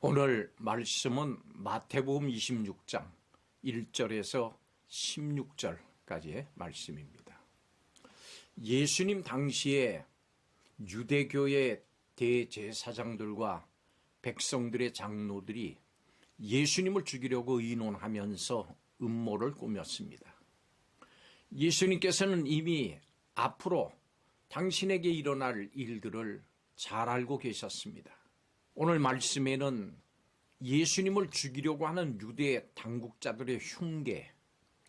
오늘 말씀은 마태복음 26장 1절에서 16절까지의 말씀입니다. 예수님 당시에 유대교의 대제사장들과 백성들의 장로들이 예수님을 죽이려고 의논하면서 음모를 꾸몄습니다. 예수님께서는 이미 앞으로 당신에게 일어날 일들을 잘 알고 계셨습니다. 오늘 말씀에는 예수님을 죽이려고 하는 유대 당국자들의 흉계,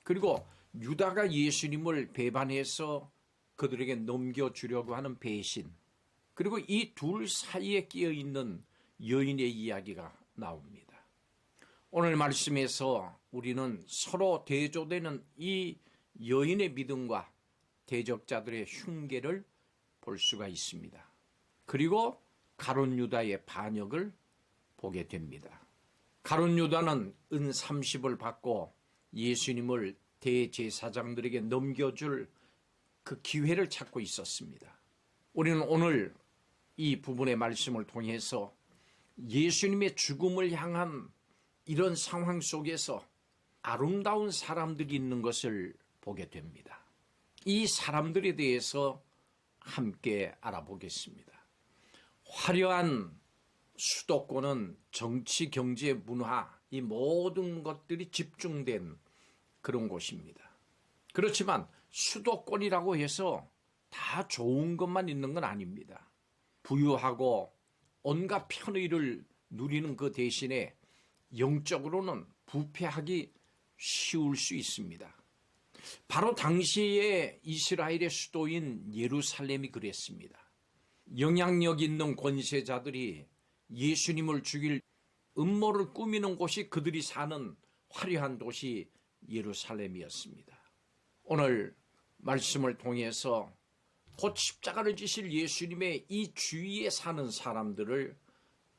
그리고 유다가 예수님을 배반해서 그들에게 넘겨주려고 하는 배신, 그리고 이 둘 사이에 끼어 있는 여인의 이야기가 나옵니다. 오늘 말씀에서 우리는 서로 대조되는 이 여인의 믿음과 대적자들의 흉계를 볼 수가 있습니다. 그리고 가룟 유다의 반역을 보게 됩니다. 가룟 유다는 은 30을 받고 예수님을 대제사장들에게 넘겨줄 그 기회를 찾고 있었습니다. 우리는 오늘 이 부분의 말씀을 통해서 예수님의 죽음을 향한 이런 상황 속에서 아름다운 사람들이 있는 것을 보게 됩니다. 이 사람들에 대해서 함께 알아보겠습니다. 화려한 수도권은 정치, 경제, 문화, 이 모든 것들이 집중된 그런 곳입니다. 그렇지만 수도권이라고 해서 다 좋은 것만 있는 건 아닙니다. 부유하고 온갖 편의를 누리는 그 대신에 영적으로는 부패하기 쉬울 수 있습니다. 바로 당시에 이스라엘의 수도인 예루살렘이 그랬습니다. 영향력 있는 권세자들이 예수님을 죽일 음모를 꾸미는 곳이 그들이 사는 화려한 도시 예루살렘이었습니다. 오늘 말씀을 통해서 곧 십자가를 지실 예수님의 이 주위에 사는 사람들을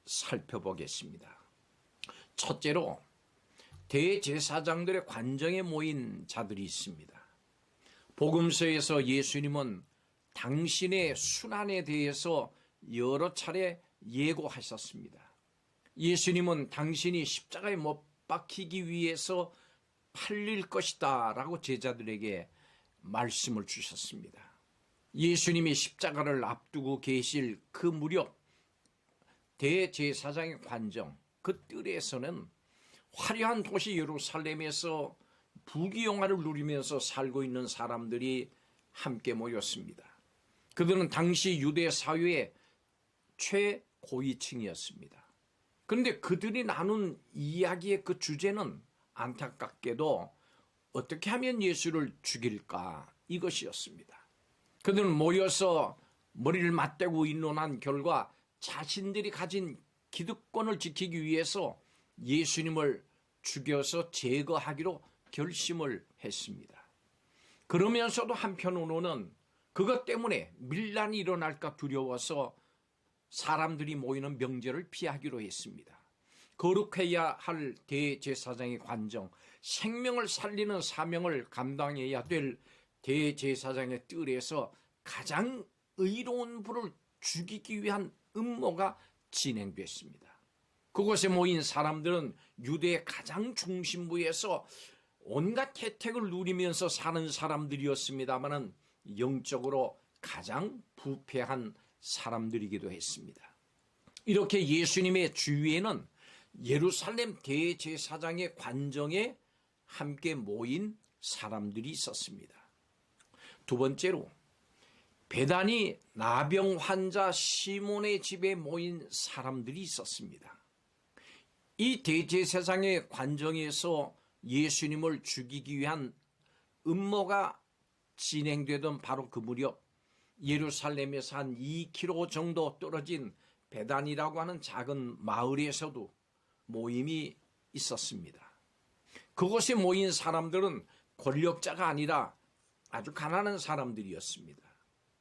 살펴보겠습니다. 첫째로 대제사장들의 관정에 모인 자들이 있습니다. 복음서에서 예수님은 당신의 순환에 대해서 여러 차례 예고하셨습니다. 예수님은 당신이 십자가에 못 박히기 위해서 팔릴 것이다 라고 제자들에게 말씀을 주셨습니다. 예수님이 십자가를 앞두고 계실 그 무렵 대제사장의 관정, 그 뜰에서는 화려한 도시 예루살렘에서 부귀영화를 누리면서 살고 있는 사람들이 함께 모였습니다. 그들은 당시 유대 사회의 최고위층이었습니다. 그런데 그들이 나눈 이야기의 그 주제는 안타깝게도 어떻게 하면 예수를 죽일까, 이것이었습니다. 그들은 모여서 머리를 맞대고 의논한 결과 자신들이 가진 기득권을 지키기 위해서 예수님을 죽여서 제거하기로 결심을 했습니다. 그러면서도 한편으로는 그것 때문에 밀란이 일어날까 두려워서 사람들이 모이는 명제를 피하기로 했습니다. 거룩해야 할 대제사장의 관정, 생명을 살리는 사명을 감당해야 될 대제사장의 뜰에서 가장 의로운 분을 죽이기 위한 음모가 진행됐습니다. 그곳에 모인 사람들은 유대의 가장 중심부에서 온갖 혜택을 누리면서 사는 사람들이었습니다마는 영적으로 가장 부패한 사람들이기도 했습니다. 이렇게 예수님의 주위에는 예루살렘 대제사장의 관정에 함께 모인 사람들이 있었습니다. 두 번째로 베다니 나병 환자 시몬의 집에 모인 사람들이 있었습니다. 이 대제사장의 관정에서 예수님을 죽이기 위한 음모가 진행되던 바로 그 무렵 예루살렘에서 한 2km 정도 떨어진 베단이라고 하는 작은 마을에서도 모임이 있었습니다. 그곳에 모인 사람들은 권력자가 아니라 아주 가난한 사람들이었습니다.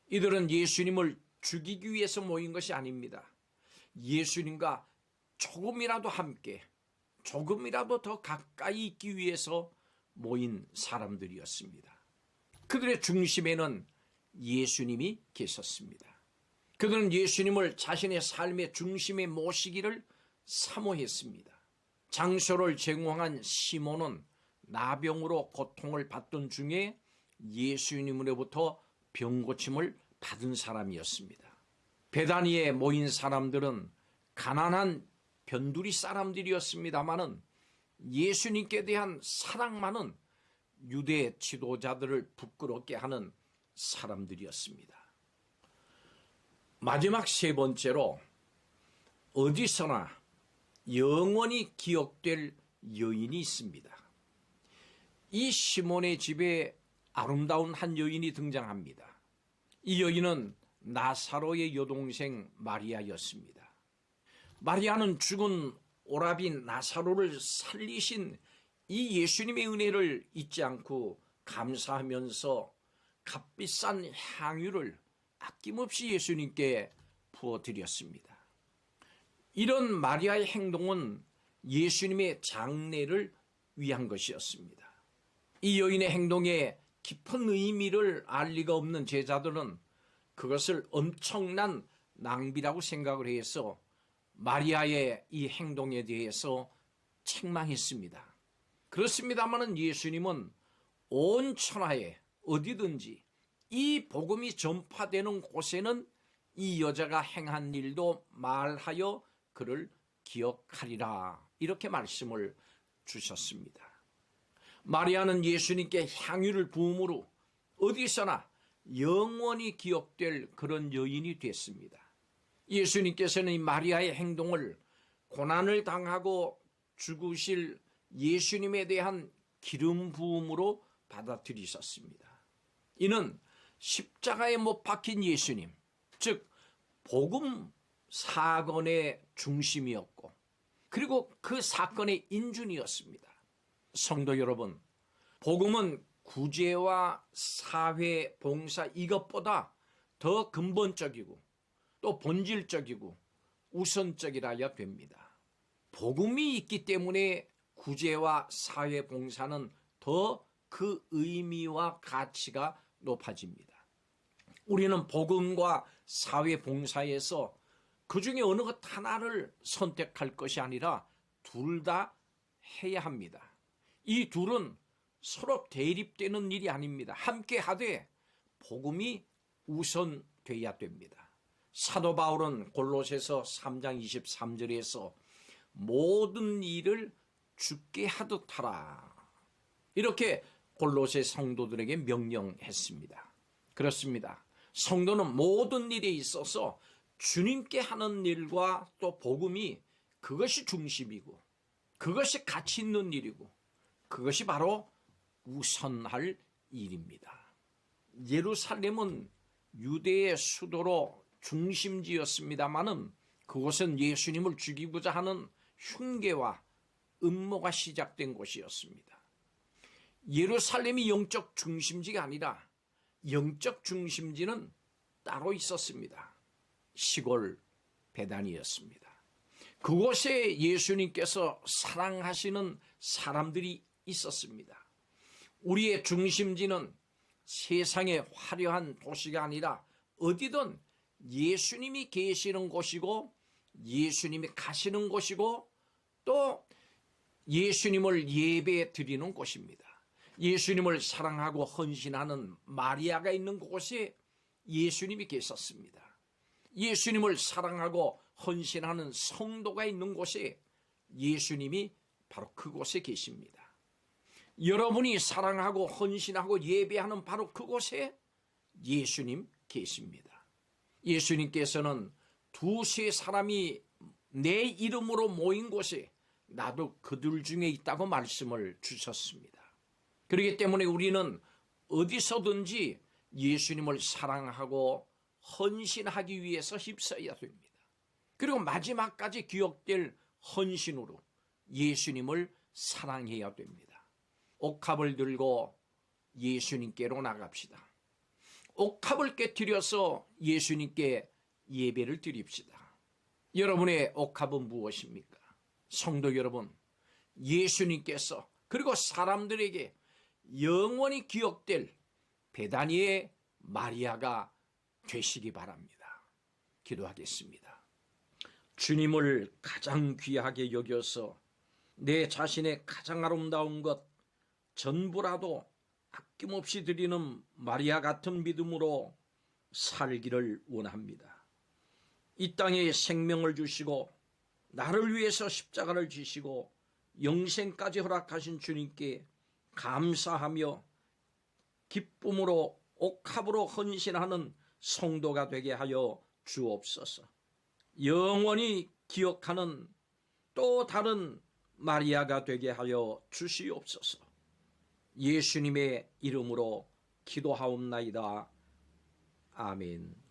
이들은 예수님을 죽이기 위해서 모인 것이 아닙니다. 예수님과 조금이라도 함께, 조금이라도 더 가까이 있기 위해서 모인 사람들이었습니다. 그들의 중심에는 예수님이 계셨습니다. 그들은 예수님을 자신의 삶의 중심에 모시기를 사모했습니다. 장소를 제공한 시몬은 나병으로 고통을 받던 중에 예수님으로부터 병고침을 받은 사람이었습니다. 베다니에 모인 사람들은 가난한 변두리 사람들이었습니다마는 예수님께 대한 사랑만은 유대 지도자들을 부끄럽게 하는 사람들이었습니다. 마지막 세 번째로 어디서나 영원히 기억될 여인이 있습니다. 이 시몬의 집에 아름다운 한 여인이 등장합니다. 이 여인은 나사로의 여동생 마리아였습니다. 마리아는 죽은 오라비 나사로를 살리신 이 예수님의 은혜를 잊지 않고 감사하면서 값비싼 향유를 아낌없이 예수님께 부어드렸습니다. 이런 마리아의 행동은 예수님의 장례를 위한 것이었습니다. 이 여인의 행동에 깊은 의미를 알 리가 없는 제자들은 그것을 엄청난 낭비라고 생각을 해서 마리아의 이 행동에 대해서 책망했습니다. 그렇습니다마는 예수님은 온 천하에 어디든지 이 복음이 전파되는 곳에는 이 여자가 행한 일도 말하여 그를 기억하리라, 이렇게 말씀을 주셨습니다. 마리아는 예수님께 향유를 부음으로 어디서나 영원히 기억될 그런 여인이 됐습니다. 예수님께서는 이 마리아의 행동을 고난을 당하고 죽으실 예수님에 대한 기름 부음으로 받아들이셨습니다. 이는 십자가에 못 박힌 예수님, 즉 복음 사건의 중심이었고, 그리고 그 사건의 인준이었습니다. 성도 여러분, 복음은 구제와 사회 봉사 이것보다 더 근본적이고 또 본질적이고 우선적이라야 됩니다. 복음이 있기 때문에 구제와 사회 봉사는 더 그 의미와 가치가 높아집니다. 우리는 복음과 사회 봉사에서 그 중에 어느 것 하나를 선택할 것이 아니라 둘 다 해야 합니다. 이 둘은 서로 대립되는 일이 아닙니다. 함께 하되 복음이 우선돼야 됩니다. 사도 바울은 골로새서 3장 23절에서 모든 일을 주께 하듯 하라, 이렇게 골로새 성도들에게 명령했습니다. 그렇습니다. 성도는 모든 일에 있어서 주님께 하는 일과 또 복음이 그것이 중심이고 그것이 가치 있는 일이고 그것이 바로 우선할 일입니다. 예루살렘은 유대의 수도로 중심지였습니다마는 그곳은 예수님을 죽이고자 하는 흉계와 음모가 시작된 곳이었습니다. 예루살렘이 영적 중심지가 아니라 영적 중심지는 따로 있었습니다. 시골 베다니였습니다. 그곳에 예수님께서 사랑하시는 사람들이 있었습니다. 우리의 중심지는 세상의 화려한 도시가 아니라 어디든 예수님이 계시는 곳이고 예수님이 가시는 곳이고 또 예수님을 예배 드리는 곳입니다. 예수님을 사랑하고 헌신하는 마리아가 있는 곳에 예수님이 계셨습니다. 예수님을 사랑하고 헌신하는 성도가 있는 곳에 예수님이 바로 그곳에 계십니다. 여러분이 사랑하고 헌신하고 예배하는 바로 그곳에 예수님 계십니다. 예수님께서는 두세 사람이 내 이름으로 모인 곳에 나도 그들 중에 있다고 말씀을 주셨습니다. 그렇기 때문에 우리는 어디서든지 예수님을 사랑하고 헌신하기 위해서 힘써야 됩니다. 그리고 마지막까지 기억될 헌신으로 예수님을 사랑해야 됩니다. 옥합을 들고 예수님께로 나갑시다. 옥합을 깨트려서 예수님께 예배를 드립시다. 여러분의 옥합은 무엇입니까? 성도 여러분, 예수님께서 그리고 사람들에게 영원히 기억될 베다니의 마리아가 되시기 바랍니다. 기도하겠습니다. 주님을 가장 귀하게 여겨서 내 자신의 가장 아름다운 것 전부라도 아낌없이 드리는 마리아 같은 믿음으로 살기를 원합니다. 이 땅에 생명을 주시고 나를 위해서 십자가를 지시고 영생까지 허락하신 주님께 감사하며 기쁨으로 옥합으로 헌신하는 성도가 되게 하여 주옵소서. 영원히 기억하는 또 다른 마리아가 되게 하여 주시옵소서. 예수님의 이름으로 기도하옵나이다. 아멘.